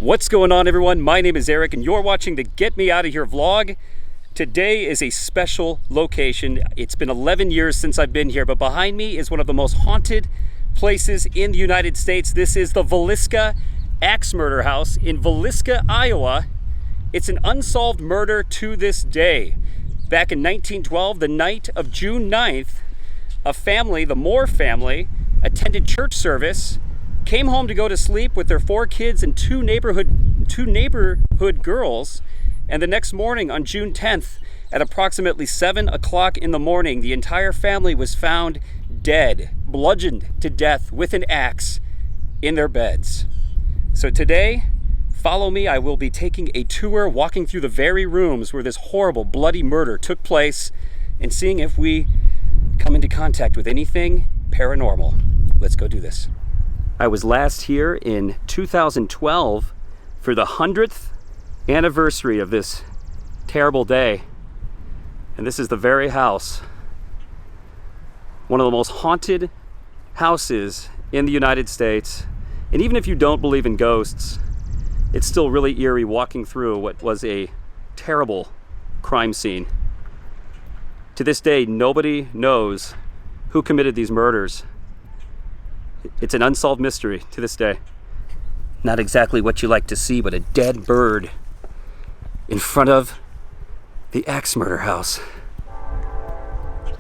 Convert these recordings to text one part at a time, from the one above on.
What's going on, everyone? My name is Eric and you're watching the Get Me Out of Here vlog. Today is a special location. It's been 11 years since I've been here, but behind me is one of the most haunted places in the United States. This is the Villisca Axe Murder House in Villisca, Iowa. It's an unsolved murder to this day. Back in 1912, the night of June 9th, a family, the Moore family, attended church service, came home to go to sleep with their 4 kids and two neighborhood girls. And the next morning on June 10th at approximately 7 o'clock in the morning, the entire family was found dead, bludgeoned to death with an axe in their beds. So today, follow me. I will be taking a tour, walking through the very rooms where this horrible, bloody murder took place and seeing if we come into contact with anything paranormal. Let's go do this. I was last here in 2012 for the 100th anniversary of this terrible day. And this is the very house, one of the most haunted houses in the United States. And even if you don't believe in ghosts, it's still really eerie walking through what was a terrible crime scene. To this day, nobody knows who committed these murders. It's an unsolved mystery to this day. Not exactly what you like to see, but a dead bird in front of the Axe Murder House.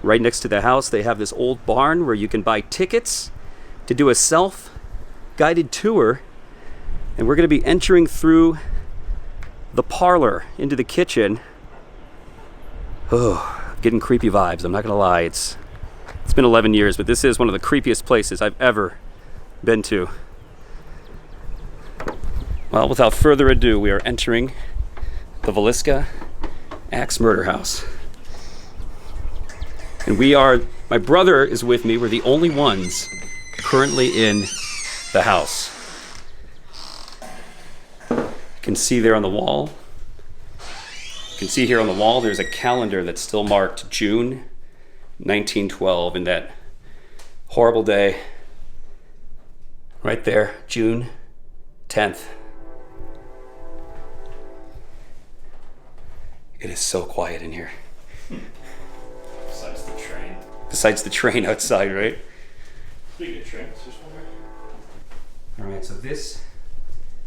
Right next to the house, they have this old barn where you can buy tickets to do a self-guided tour. And we're going to be entering through the parlor into the kitchen. Oh, getting creepy vibes. I'm not going to lie. It's been 11 years, but this is one of the creepiest places I've ever been to. Well, without further ado, we are entering the Villisca Axe Murder House. And my brother is with me. We're the only ones currently in the house. You can see there on the wall. You can see here on the wall, there's a calendar that's still marked June 1912, and that horrible day right there, June 10th. It is so quiet in here. Besides the train. Besides the train outside, right? Speaking of trains, there's one right. All right,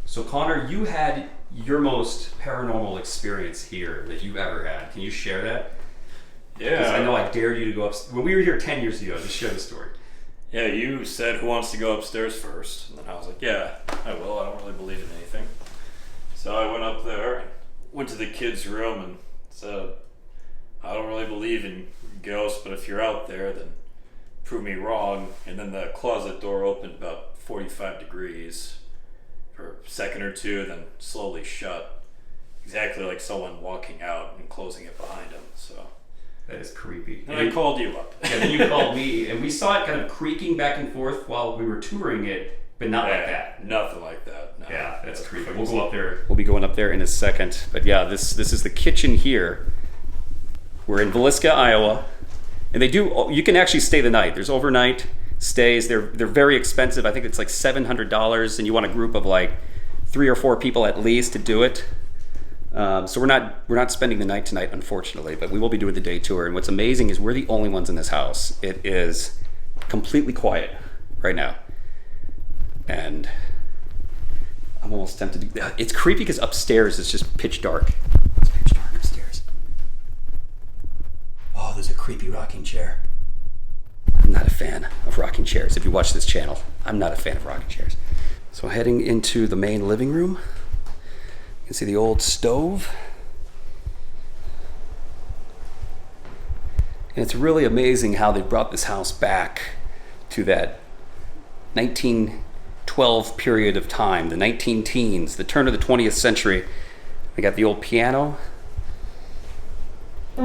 so Connor, you had your most paranormal experience here that you've ever had. Can you share that? Yeah. Because I know I dared you to go up. When we were here 10 years ago, just share the story. Yeah, you said who wants to go upstairs first, and then I was like, yeah, I will. I don't really believe in anything. So I went up there, went to the kids' room, and said, I don't really believe in ghosts, but if you're out there, then prove me wrong. And then the closet door opened about 45 degrees for a second or two, then slowly shut, exactly like someone walking out and closing it behind them. So that is creepy. and I called you up. Yeah, then you called me, and we saw it kind of creaking back and forth while we were touring it, but not like that. Nothing like that. No. Yeah, that's creepy. We'll go up there. We'll be going up there in a second. But yeah, this is the kitchen here. We're in Villisca, Iowa, and you can actually stay the night. There's overnight stays. They're very expensive. I think it's like $700, and you want a group of like 3 or 4 people at least to do it. So we're not spending the night tonight, unfortunately, but we will be doing the day tour. And what's amazing is we're the only ones in this house. It is completely quiet right now, and I'm almost tempted to. It's creepy because upstairs it's just pitch dark. It's pitch dark upstairs. Oh, there's a creepy rocking chair. I'm not a fan of rocking chairs. If you watch this channel, I'm not a fan of rocking chairs. So heading into the main living room. You can see the old stove. And it's really amazing how they brought this house back to that 1912 period of time, the 19-teens, the turn of the 20th century. They got the old piano. A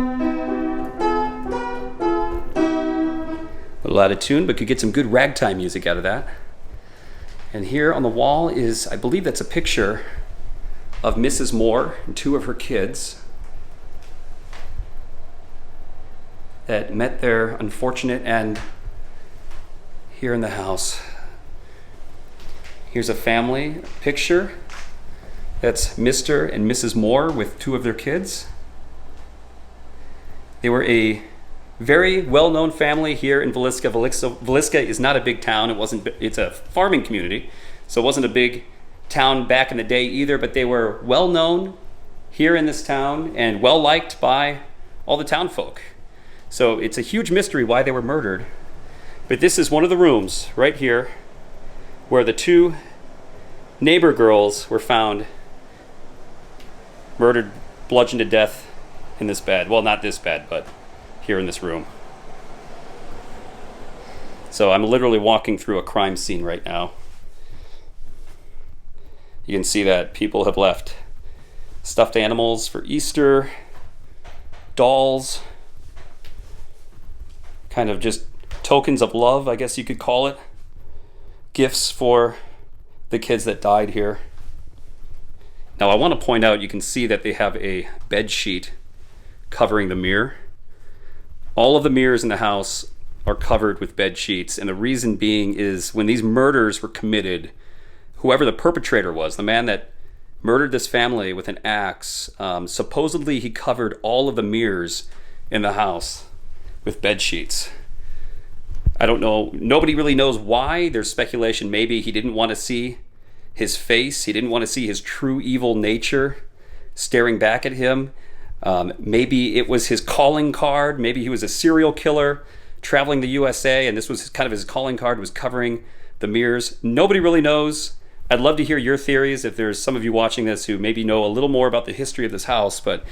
little out of tune, but could get some good ragtime music out of that. And here on the wall is, I believe that's a picture of Mrs. Moore and 2 of her kids that met their unfortunate end here in the house. Here's a family picture That's Mr. and Mrs. Moore with 2 of their kids. They were a very well-known family here in Villisca. Villisca is not a big town. It's a farming community, so it wasn't a big town back in the day either, but they were well-known here in this town and well-liked by all the town folk. So it's a huge mystery why they were murdered. But this is one of the rooms right here where the 2 neighbor girls were found murdered, bludgeoned to death in this bed. Well, not this bed, but here in this room. So I'm literally walking through a crime scene right now. You can see that people have left stuffed animals for Easter, dolls, kind of just tokens of love, I guess you could call it. Gifts for the kids that died here. Now I want to point out, you can see that they have a bed sheet covering the mirror. All of the mirrors in the house are covered with bed sheets, and the reason being is when these murders were committed, whoever the perpetrator was, the man that murdered this family with an axe, supposedly he covered all of the mirrors in the house with bed sheets. I don't know, nobody really knows why. There's speculation maybe he didn't want to see his face. He didn't want to see his true evil nature staring back at him. Maybe it was his calling card. Maybe he was a serial killer traveling the USA, and this was kind of his calling card, was covering the mirrors. Nobody really knows. I'd love to hear your theories if there's some of you watching this who maybe know a little more about the history of this house, but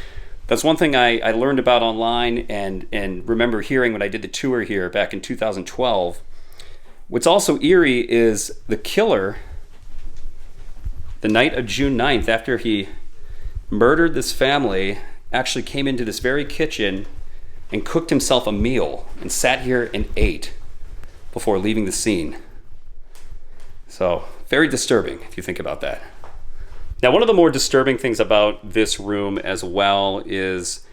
that's one thing I learned about online and remember hearing when I did the tour here back in 2012. What's also eerie is the killer, the night of June 9th, after he murdered this family, actually came into this very kitchen and cooked himself a meal and sat here and ate before leaving the scene. So, very disturbing if you think about that. Now, one of the more disturbing things about this room as well is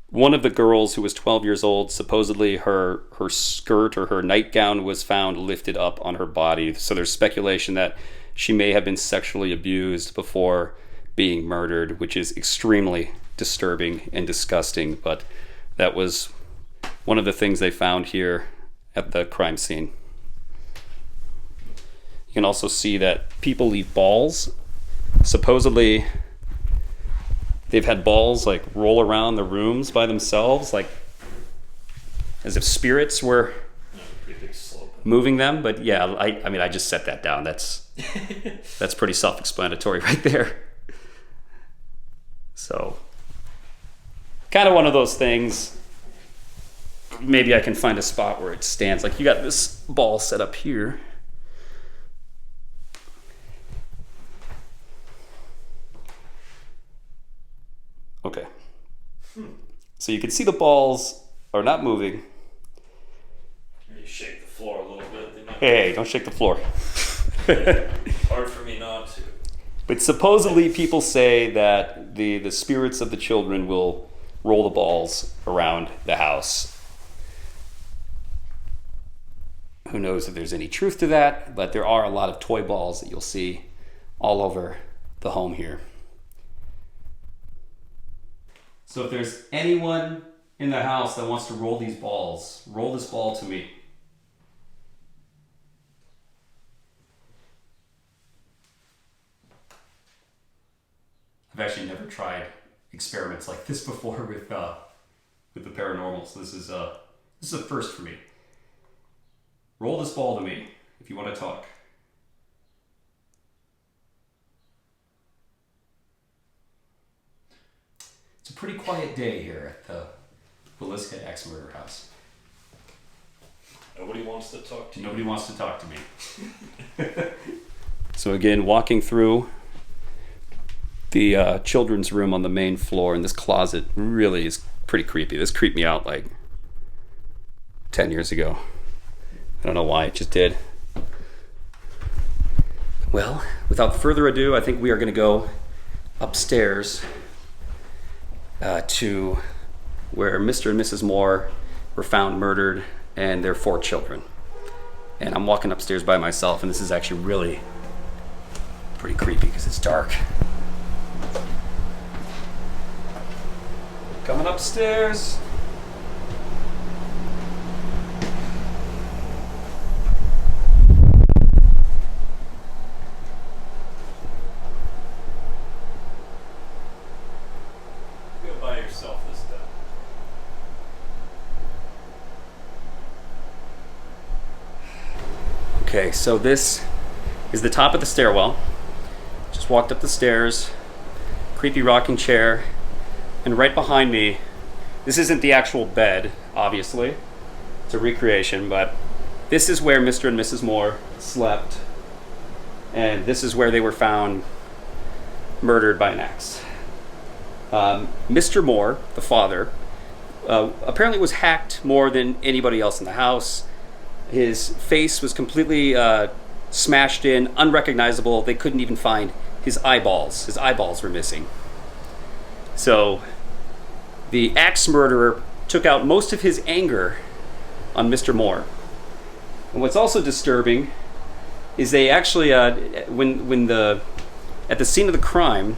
one of the girls who was 12 years old, supposedly her skirt or her nightgown was found lifted up on her body. So there's speculation that she may have been sexually abused before being murdered, which is extremely disturbing and disgusting. But that was one of the things they found here at the crime scene. You can also see that people leave balls. Supposedly, they've had balls like roll around the rooms by themselves, like as if spirits were moving them. But yeah, I mean, I just set that down. That's pretty self-explanatory right there. So, kind of one of those things. Maybe I can find a spot where it stands. Like you got this ball set up here. Okay. So you can see the balls are not moving. You shake the floor a little bit. Hey, don't shake the floor. Hard for me not to. But supposedly people say that the spirits of the children will roll the balls around the house. Who knows if there's any truth to that, but there are a lot of toy balls that you'll see all over the home here. So if there's anyone in the house that wants to roll these balls, roll this ball to me. I've actually never tried experiments like this before with the paranormal, so this is a first for me. Roll this ball to me if you want to talk. It's a pretty quiet day here at the Villisca Axe Murder House. Nobody wants to talk to you. Nobody wants to talk to me. So again, walking through the children's room on the main floor, and this closet really is pretty creepy. This creeped me out like 10 years ago. I don't know why, it just did. Well, without further ado, I think we are going to go upstairs to where Mr. and Mrs. Moore were found murdered and their 4 children. And I'm walking upstairs by myself, and this is actually really pretty creepy because it's dark. Coming upstairs. Go by yourself this time. Okay, so this is the top of the stairwell. Just walked up the stairs, creepy rocking chair, and right behind me, this isn't the actual bed, obviously. It's a recreation, but this is where Mr. and Mrs. Moore slept, and this is where they were found murdered by an axe. Mr. Moore, the father, apparently was hacked more than anybody else in the house. His face was completely smashed in, unrecognizable. They couldn't even find his eyeballs. His eyeballs were missing. So the axe murderer took out most of his anger on Mr. Moore. And what's also disturbing is they actually, at the scene of the crime,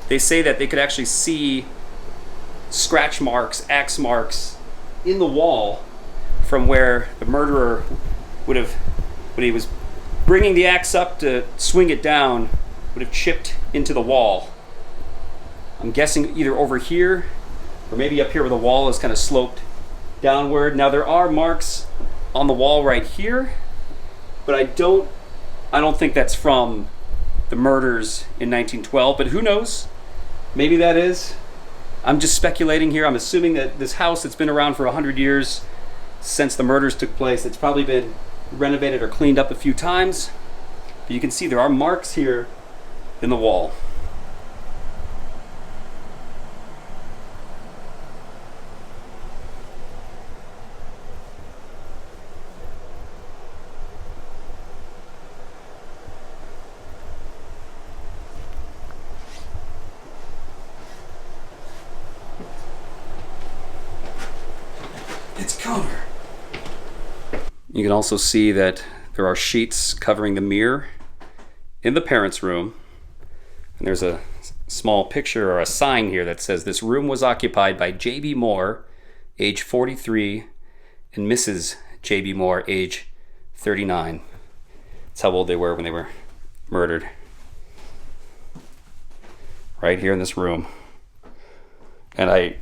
they say that they could actually see scratch marks, axe marks in the wall from where the murderer would have, when he was bringing the axe up to swing it down, would have chipped into the wall. I'm guessing either over here or maybe up here where the wall is kind of sloped downward. Now there are marks on the wall right here, but I don't think that's from the murders in 1912, but who knows? Maybe that is. I'm just speculating here. I'm assuming that this house that's been around for 100 years since the murders took place, it's probably been renovated or cleaned up a few times. But you can see there are marks here in the wall. It's covered. You can also see that there are sheets covering the mirror in the parents' room. And there's a small picture or a sign here that says this room was occupied by J.B. Moore, age 43, and Mrs. J.B. Moore, age 39. That's how old they were when they were murdered. Right here in this room. And I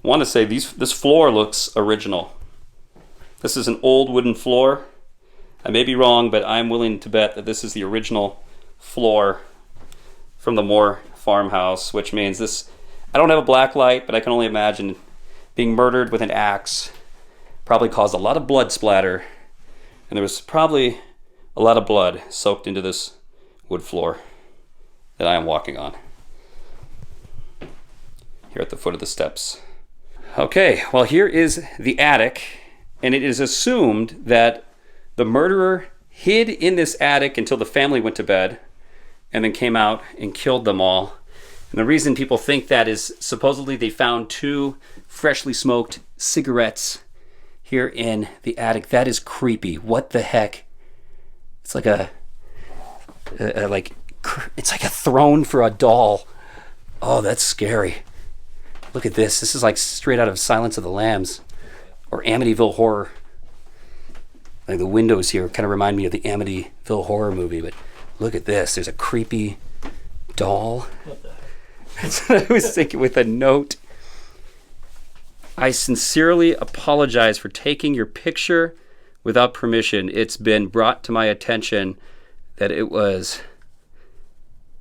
want to say this floor looks original. This is an old wooden floor. I may be wrong, but I'm willing to bet that this is the original floor from the Moore farmhouse, which means this, I don't have a black light, but I can only imagine being murdered with an axe probably caused a lot of blood splatter, and there was probably a lot of blood soaked into this wood floor that I am walking on here at the foot of the steps. Okay, well, here is the attic, and it is assumed that the murderer hid in this attic until the family went to bed and then came out and killed them all. And the reason people think that is supposedly they found 2 freshly smoked cigarettes here in the attic. That is creepy. What the heck? It's like it's like a throne for a doll. Oh, that's scary. Look at this. This is like straight out of Silence of the Lambs or Amityville Horror. Like the windows here kind of remind me of the Amityville Horror movie, but look at this. There's a creepy doll. What the heck? That's what I was thinking with a note. I sincerely apologize for taking your picture without permission. It's been brought to my attention that it was,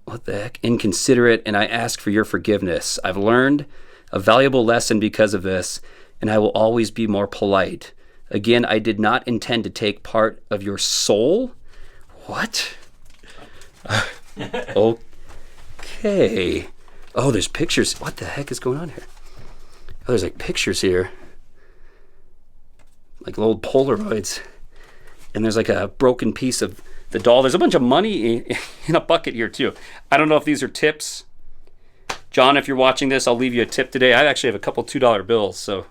what the heck, inconsiderate, and I ask for your forgiveness. I've learned a valuable lesson because of this, and I will always be more polite. Again, I did not intend to take part of your soul. What? Okay. Oh, there's pictures. What the heck is going on here? Oh, there's like pictures here. Like old Polaroids. And there's like a broken piece of the doll. There's a bunch of money in a bucket here too. I don't know if these are tips. John, if you're watching this, I'll leave you a tip today. I actually have a couple $2 bills, so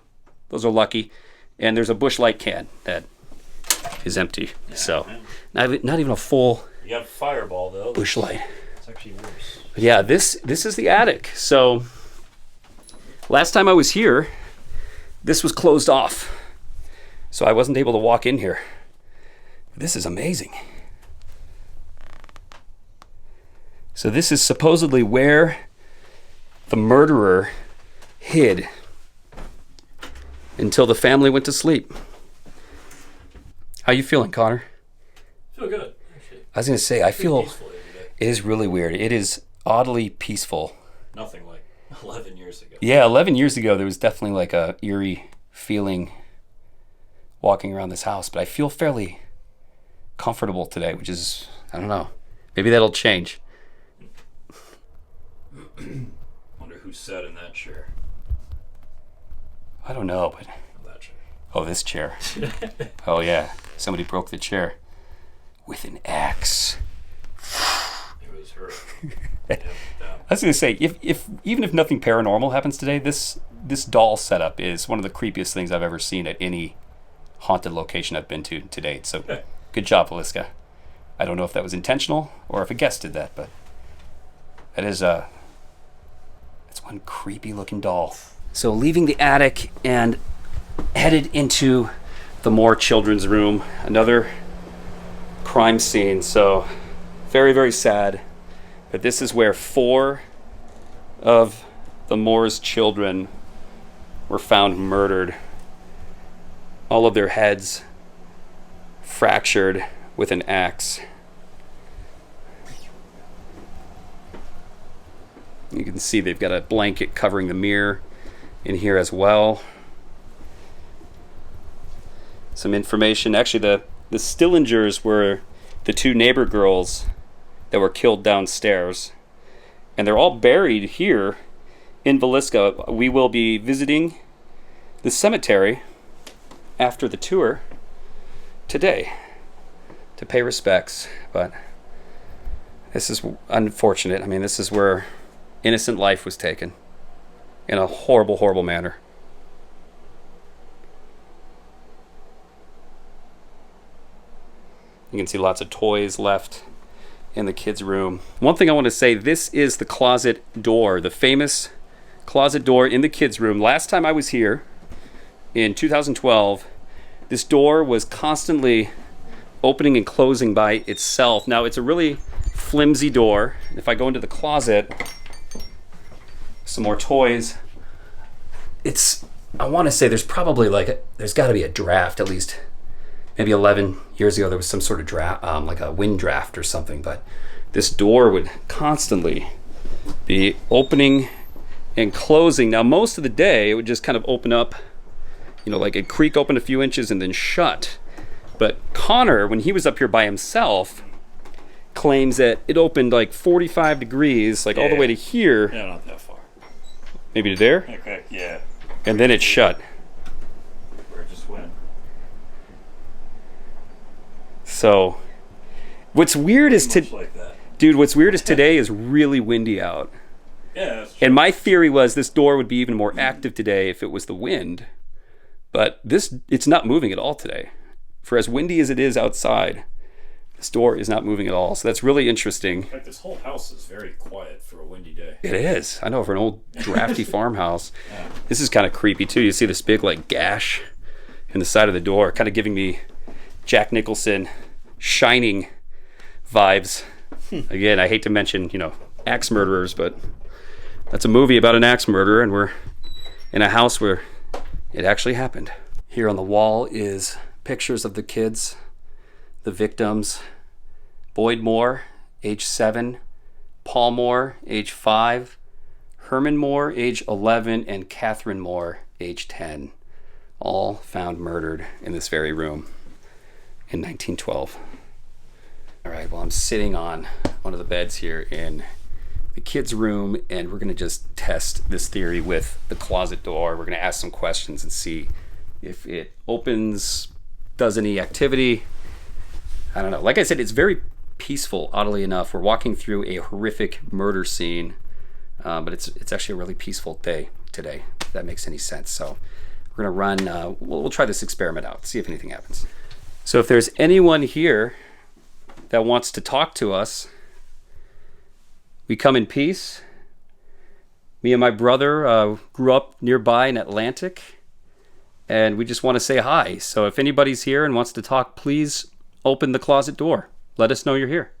those are lucky. And there's a Busch Light can that is empty. Yeah, so not even a full. You got Fireball though. Busch Light. It's actually worse. But yeah, this is the attic. So Last time I was here, this was closed off, so I wasn't able to walk in here. This is amazing. So this is supposedly where the murderer hid until the family went to sleep. How you feeling, Connor? Feel good, actually. I was going to say, I feel peaceful every day. it is really weird. It is oddly peaceful. Nothing like 11 years ago. Yeah, 11 years ago, there was definitely like a eerie feeling walking around this house, but I feel fairly comfortable today, which is, I don't know, maybe that'll change. Wonder who sat in that chair. I don't know, but... That chair. Oh, this chair. Oh, yeah. Somebody broke the chair with an axe. It was her. I was going to say, even if nothing paranormal happens today, this doll setup is one of the creepiest things I've ever seen at any haunted location I've been to date. So, good job, Villisca. I don't know if that was intentional or if a guest did that, but that is it's one creepy looking doll. So, leaving the attic and headed into the Moore children's room, another crime scene. So, very, very sad. But this is where 4 of the Moore's children were found murdered. All of their heads fractured with an axe. You can see they've got a blanket covering the mirror in here as well. Some information. Actually, the Stillingers were the 2 neighbor girls that were killed downstairs. And they're all buried here in Villisca. We will be visiting the cemetery after the tour today to pay respects. But this is unfortunate. I mean, this is where innocent life was taken in a horrible, horrible manner. You can see lots of toys left in the kids' room. One thing I want to say, this is the closet door, the famous closet door in the kids' room. Last time I was here in 2012, this door was constantly opening and closing by itself. Now, it's a really flimsy door. If I go into the closet, some more toys, I want to say there's probably there's got to be a draft, at least maybe 11 years ago there was some sort of draft, like a wind draft or something, but this door would constantly be opening and closing. Now, most of the day it would just kind of open up, like it'd creak open a few inches and then shut. But Connor, when he was up here by himself, claims that it opened like 45 degrees, all the way to here. Yeah, not that far. Maybe to there? Okay, yeah. And then it shut. Where it just went. So, what's weird is Like that. Dude, what's weird is today is really windy out. Yeah, that's true. And my theory was this door would be even more active today if it was the wind. But it's not moving at all today. For as windy as it is outside, this door is not moving at all. So that's really interesting. In fact, this whole house is very quiet for a windy day. It is. I know, for an old drafty farmhouse. Yeah. This is kind of creepy too. You see this big gash in the side of the door, kind of giving me Jack Nicholson Shining vibes. Again, I hate to mention, axe murderers, but that's a movie about an axe murderer, and we're in a house where it actually happened. Here on the wall is pictures of the kids, the victims. Boyd Moore, age 7, Paul Moore, age 5, Herman Moore, age 11, and Catherine Moore, age 10. All found murdered in this very room in 1912. All right, well, I'm sitting on one of the beds here in the kids' room, and we're going to just test this theory with the closet door. We're going to ask some questions and see if it opens, does any activity. I don't know. Like I said, it's very peaceful, oddly enough. We're walking through a horrific murder scene, but it's actually a really peaceful day today, if that makes any sense. So we're going to run, we'll try this experiment out, see if anything happens. So if there's anyone here that wants to talk to us, we come in peace, Me and my brother grew up nearby in Atlantic, and we just want to say hi. So if anybody's here and wants to talk, please open the closet door. Let us know you're here.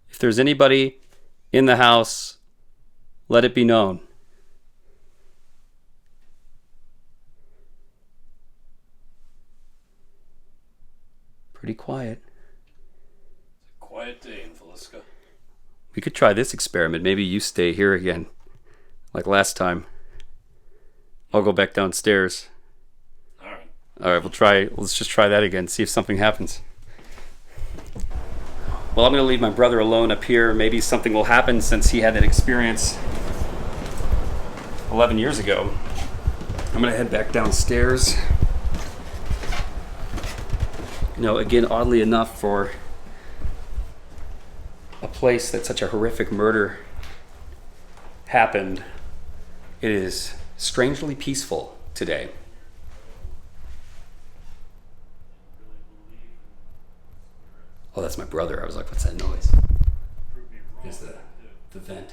If there's anybody in the house, let it be known. Pretty quiet. It's a quiet day in Villisca. We could try this experiment. Maybe you stay here again, like last time. I'll go back downstairs. All right. All right, let's just try that again, see if something happens. Well, I'm going to leave my brother alone up here. Maybe something will happen since he had that experience 11 years ago. I'm going to head back downstairs. You know, again, oddly enough, for a place that such a horrific murder happened, it is strangely peaceful today. Oh, that's my brother. I was like, what's that noise? There's the vent.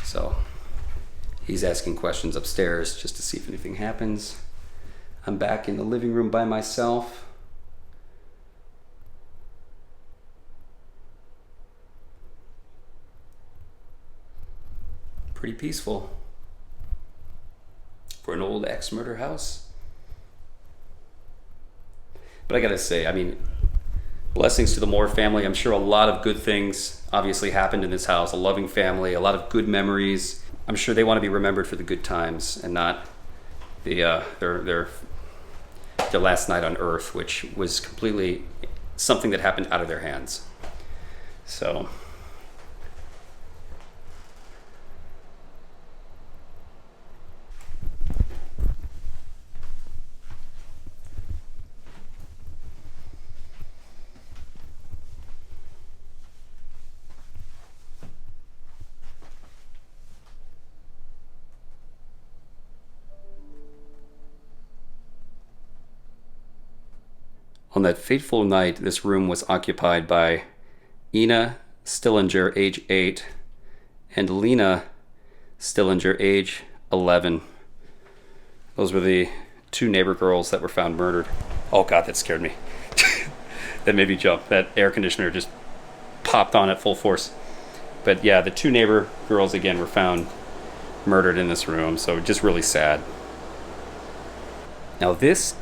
So he's asking questions upstairs just to see if anything happens. I'm back in the living room by myself. Pretty peaceful for an old axe murder house. But I gotta say, I mean, blessings to the Moore family. I'm sure a lot of good things obviously happened in this house. A loving family, a lot of good memories. I'm sure they want to be remembered for the good times and not their last night on Earth, which was completely something that happened out of their hands. So. On that fateful night, this room was occupied by Ina Stillinger, age 8, and Lena Stillinger, age 11. Those were the two neighbor girls that were found murdered. Oh God, that scared me. That made me jump. That air conditioner just popped on at full force. But yeah, the two neighbor girls again were found murdered in this room, so just really sad. Now this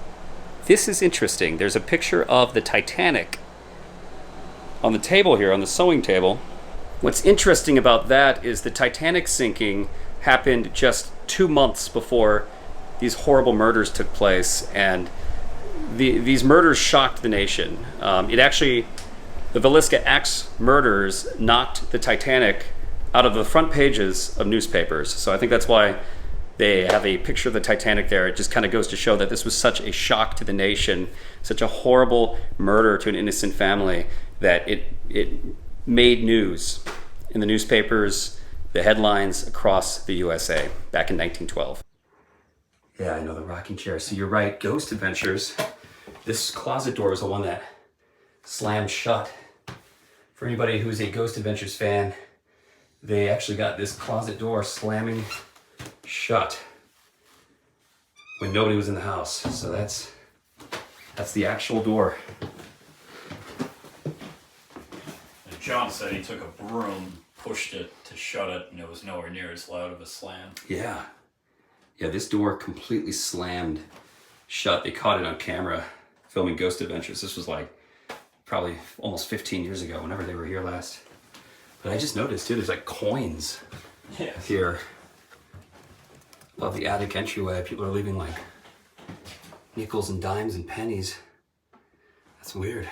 is interesting. There's a picture of the Titanic on the table here, on the sewing table. What's interesting about that is the Titanic sinking happened just 2 months before these horrible murders took place, and these murders shocked the nation. The Villisca Axe murders knocked the Titanic out of the front pages of newspapers. So I think that's why they have a picture of the Titanic there. It just kind of goes to show that this was such a shock to the nation, such a horrible murder to an innocent family, that it made news in the newspapers, the headlines across the USA back in 1912. Yeah, I know, the rocking chair. So you're right, Ghost Adventures. This closet door is the one that slammed shut. For anybody who's a Ghost Adventures fan, they actually got this closet door slamming shut when nobody was in the house. So that's the actual door. And John said he took a broom, pushed it to shut it, and it was nowhere near as loud of a slam. Yeah, this door completely slammed shut. They caught it on camera filming Ghost Adventures. This was like probably almost 15 years ago, whenever they were here last. But I just noticed too, there's like coins here above the attic entryway. People are leaving like nickels and dimes and pennies. That's weird.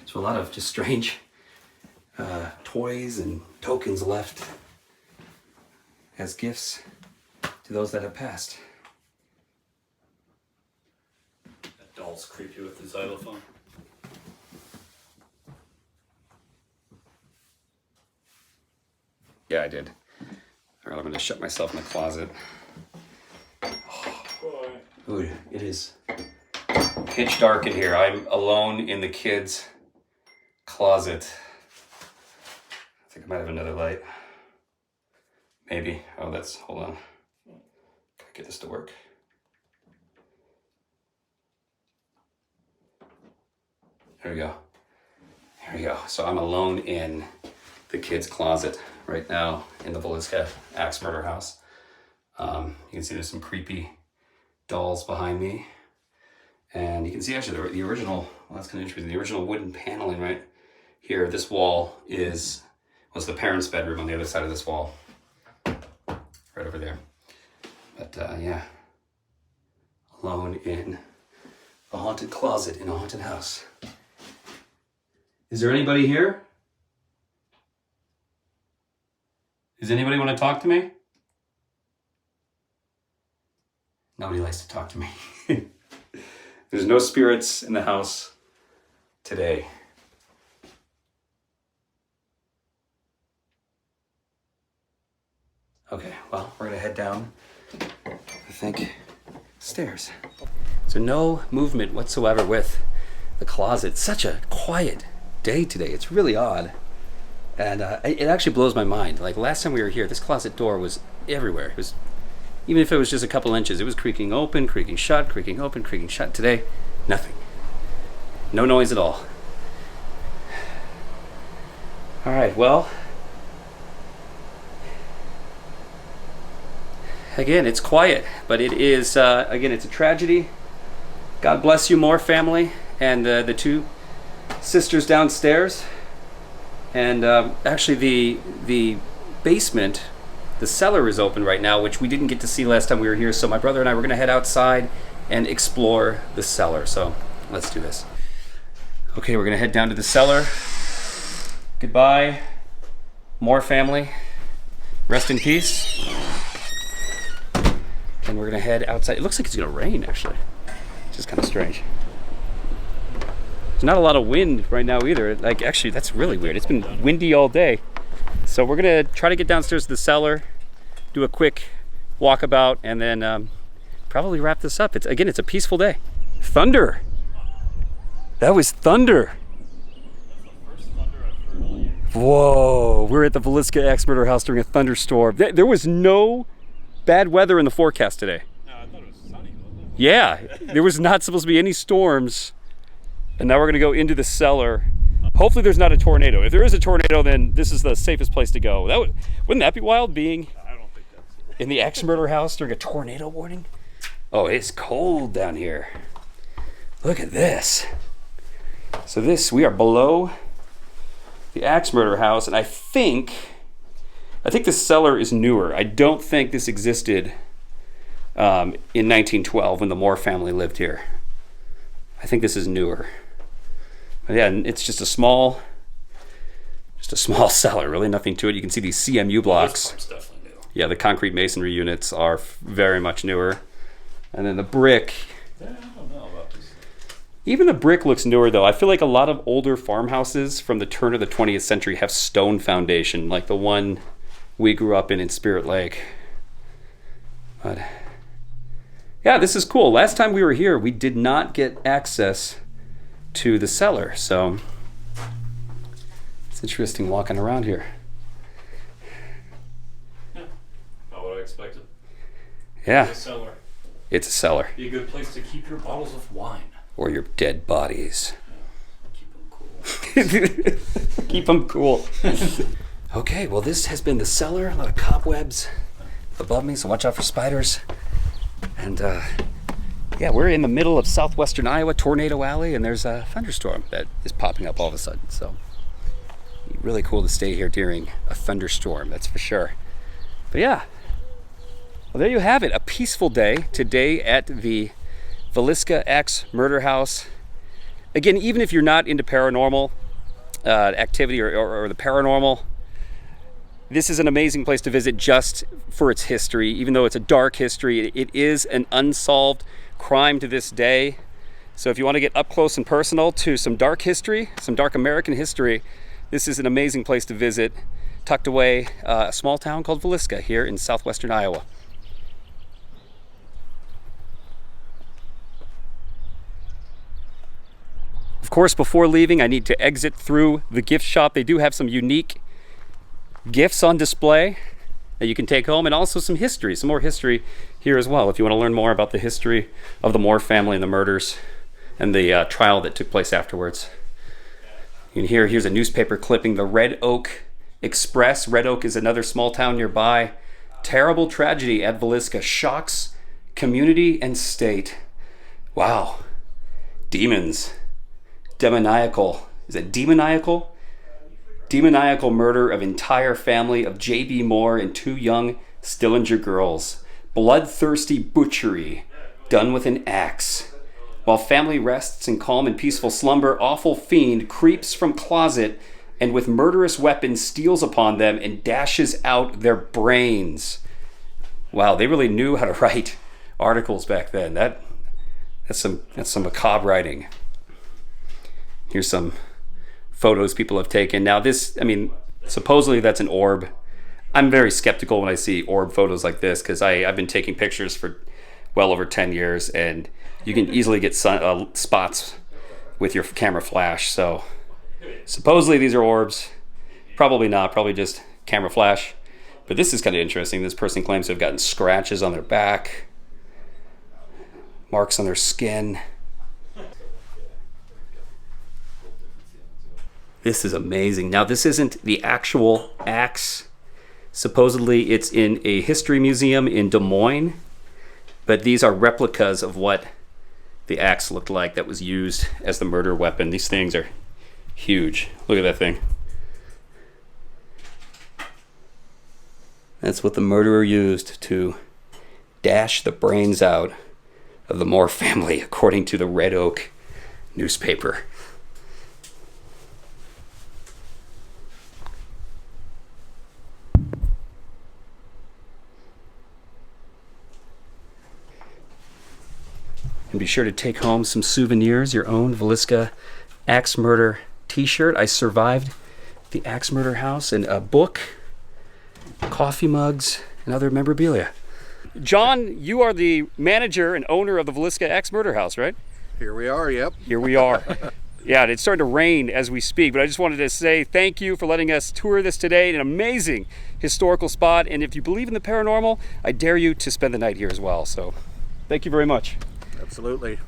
So a lot of just strange toys and tokens left as gifts to those that have passed. That doll's creepy with the xylophone. Yeah, I did. All right, I'm gonna shut myself in the closet. Ooh, it is pitch dark in here. I'm alone in the kids' closet. I think I might have another light. Maybe. Oh, hold on. Can I get this to work? There we go. There we go. So I'm alone in the kids' closet right now in the Villisca Axe Murder House. You can see there's some creepy dolls behind me. And you can see actually the original, well, that's kind of interesting, the original wooden paneling right here. This wall was the parents' bedroom on the other side of this wall. Right over there. But yeah, alone in a haunted closet in a haunted house. Is there anybody here? Does anybody want to talk to me? Nobody likes to talk to me. There's no spirits in the house today. Okay, well, we're gonna head down, I think, stairs. So no movement whatsoever with the closet. Such a quiet day today. It's really odd. And it actually blows my mind. Like last time we were here, this closet door was everywhere. It was, even if it was just a couple inches, it was creaking open, creaking shut, creaking open, creaking shut. Today, nothing. No noise at all. All right, well, again, it's quiet, but it is, again, it's a tragedy. God bless you, Moore family, and the two sisters downstairs. And actually the basement, the cellar is open right now, which we didn't get to see last time we were here. So my brother and I were gonna head outside and explore the cellar. So let's do this. Okay, we're gonna head down to the cellar. Goodbye, Moore family. Rest in peace. And we're gonna head outside. It looks like it's gonna rain actually, which is kind of strange. There's not a lot of wind right now either. Like actually, that's really weird. It's been windy all day. So we're gonna try to get downstairs to the cellar, do a quick walkabout, and then probably wrap this up. It's a peaceful day. Thunder. That was thunder. That's the first thunder I've heard all year. Whoa, we're at the Villisca Axe Murder House during a thunderstorm. There was no bad weather in the forecast today. No, I thought it was sunny, wasn't it? Yeah, there was not supposed to be any storms. And now we're gonna go into the cellar. Hopefully there's not a tornado. If there is a tornado, then this is the safest place to go. Wouldn't that be wild, being I don't think that's in the Axe Murder House during a tornado warning? Oh, it's cold down here. Look at this. So we are below the Axe Murder House, and I think this cellar is newer. I don't think this existed in 1912 when the Moore family lived here. I think this is newer. But yeah, it's just a small cellar, really nothing to it. You can see these CMU blocks. This part's definitely new. Yeah, the concrete masonry units are very much newer. And then the brick. Yeah, I don't know about this. Even the brick looks newer though. I feel like a lot of older farmhouses from the turn of the 20th century have stone foundation, like the one we grew up in Spirit Lake. But yeah, this is cool. Last time we were here, we did not get access to the cellar, so it's interesting walking around here. Yeah, not what I expected. Yeah, It's a cellar. it's a cellar. Be a good place to keep your bottles of wine. Or your dead bodies. Keep them cool. Keep them cool. Okay, well this has been the cellar. A lot of cobwebs above me, so watch out for spiders. And yeah, we're in the middle of southwestern Iowa, Tornado Alley, and there's a thunderstorm that is popping up all of a sudden. So really cool to stay here during a thunderstorm, that's for sure. But yeah, well there you have it. A peaceful day today at the Villisca Axe Murder House. Again, even if you're not into paranormal activity or the paranormal, this is an amazing place to visit just for its history. Even though it's a dark history, it is an unsolved crime to this day. So if you want to get up close and personal to some dark history, some dark American history, this is an amazing place to visit tucked away, a small town called Villisca here in southwestern Iowa. Of course, before leaving, I need to exit through the gift shop. They do have some unique gifts on display that you can take home, and also some history, some more history here as well, if you want to learn more about the history of the Moore family and the murders and the trial that took place afterwards. You can hear, here's a newspaper clipping, the Red Oak Express. Red Oak is another small town nearby. Terrible tragedy at Villisca shocks community and state. Wow. Demons. Demoniacal. Is it demoniacal? Demoniacal murder of entire family of J.B. Moore and 2 young Stillinger girls. Bloodthirsty butchery done with an axe. While family rests in calm and peaceful slumber, awful fiend creeps from closet and with murderous weapon steals upon them and dashes out their brains. Wow, they really knew how to write articles back then. That's some macabre writing. Here's some photos people have taken. Now this, I mean, supposedly that's an orb. I'm very skeptical when I see orb photos like this because I've been taking pictures for well over 10 years, and you can easily get spots with your camera flash. So supposedly these are orbs. Probably not, probably just camera flash. But this is kind of interesting. This person claims to have gotten scratches on their back, marks on their skin. This is amazing. Now, this isn't the actual axe. Supposedly, it's in a history museum in Des Moines, but these are replicas of what the axe looked like that was used as the murder weapon. These things are huge. Look at that thing. That's what the murderer used to dash the brains out of the Moore family, according to the Red Oak newspaper. And be sure to take home some souvenirs, your own Villisca Axe Murder t-shirt. I survived the Axe Murder House, and a book, coffee mugs, and other memorabilia. John, you are the manager and owner of the Villisca Axe Murder House, right? Here we are, yep. Here we are. Yeah, it's starting to rain as we speak, but I just wanted to say thank you for letting us tour this today. An amazing historical spot, and if you believe in the paranormal, I dare you to spend the night here as well. So thank you very much. Absolutely.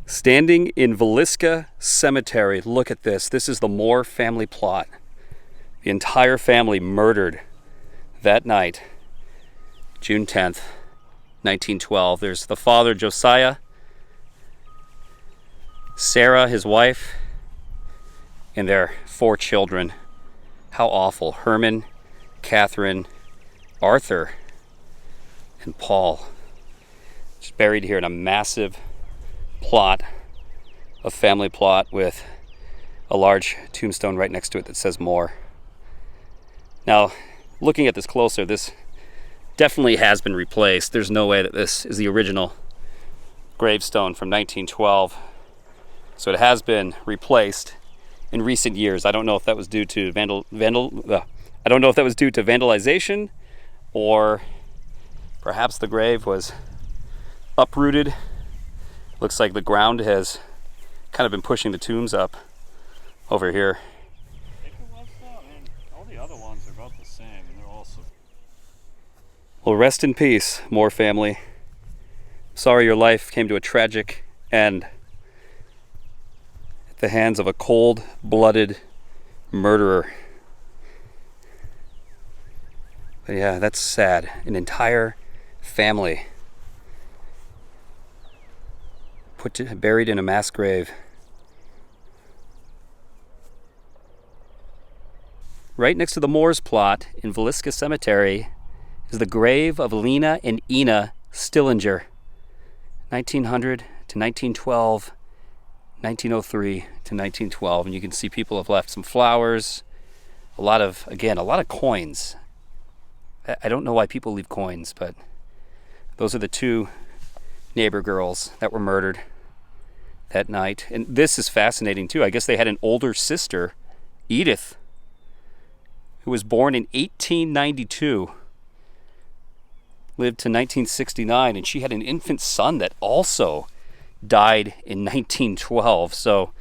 Standing in Villisca Cemetery, look at this. This is the Moore family plot. The entire family murdered that night, June 10th, 1912. There's the father, Josiah, Sarah, his wife, and their 4 children. How awful. Herman, Catherine, Arthur, and Paul. Just buried here in a massive plot, a family plot with a large tombstone right next to it that says Moore. Now, looking at this closer, this definitely has been replaced. There's no way that this is the original gravestone from 1912. So it has been replaced in recent years. I don't know if that was due to I don't know if that was due to vandalization, or perhaps the grave was uprooted. Looks like the ground has kind of been pushing the tombs up over here. All the other ones are about the same, and they're also. Well, rest in peace, Moore family. Sorry your life came to a tragic end at the hands of a cold-blooded murderer. But yeah, that's sad. An entire family buried in a mass grave. Right next to the Moore's plot in Villisca Cemetery is the grave of Lena and Ina Stillinger, 1900 to 1912, 1903 to 1912. And you can see people have left some flowers, a lot of coins. I don't know why people leave coins, but those are the 2 neighbor girls that were murdered. that night. And this is fascinating too. I guess they had an older sister, Edith, who was born in 1892, lived to 1969, and she had an infant son that also died in 1912. So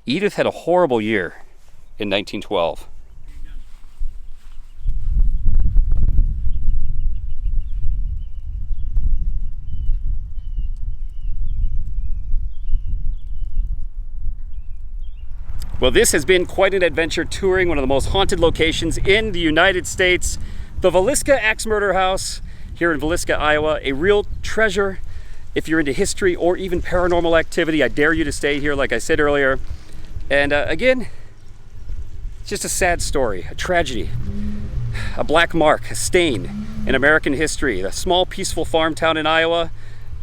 Edith had a horrible year in 1912. Well, this has been quite an adventure touring one of the most haunted locations in the United States, the Villisca Axe Murder House here in Villisca, Iowa. A real treasure if you're into history or even paranormal activity. I dare you to stay here, like I said earlier. And again, it's just a sad story, a tragedy, a black mark, a stain in American history. A small, peaceful farm town in Iowa,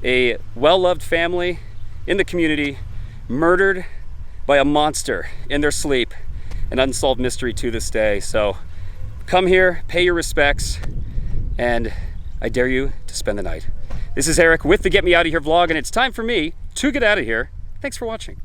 a well-loved family in the community, murdered by a monster in their sleep. An unsolved mystery to this day. So come here, pay your respects, and I dare you to spend the night. This is Eric with the Get Me Out of Here vlog, and it's time for me to get out of here. Thanks for watching.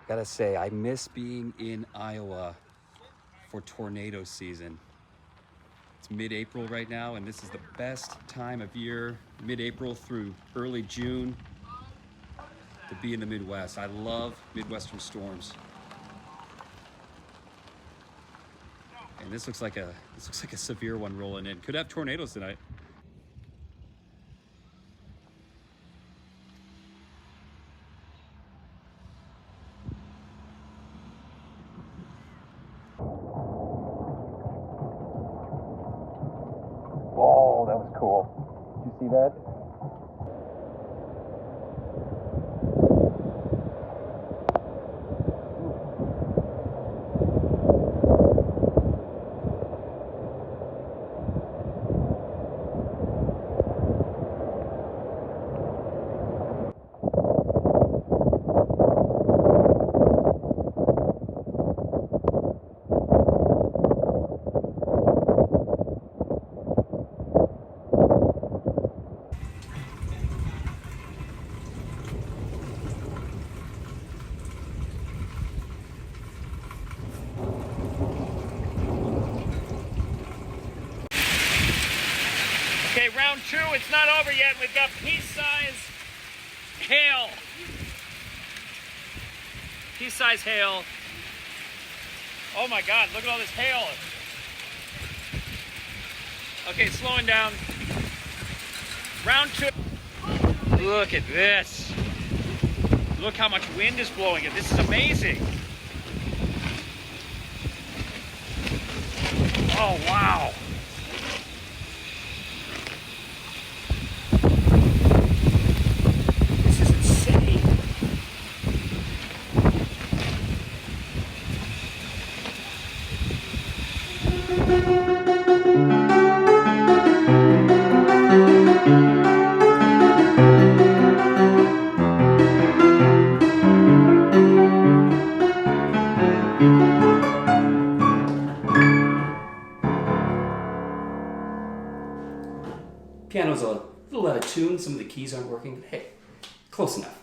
Gotta say, I miss being in Iowa for tornado season. It's mid-April right now, and this is the best time of year, mid-April through early June, to be in the Midwest. I love Midwestern storms. And this looks like a severe one rolling in. Could have tornadoes tonight. Oh, that was cool. Did you see that? Okay, round two, it's not over yet. We've got pea-size hail. Pea-size hail. Oh my God, look at all this hail. Okay, slowing down. Round two. Look at this. Look how much wind is blowing it. This is amazing. Oh, wow. This is insane. Piano's a little out of tune, some of the keys aren't working, but hey, close enough.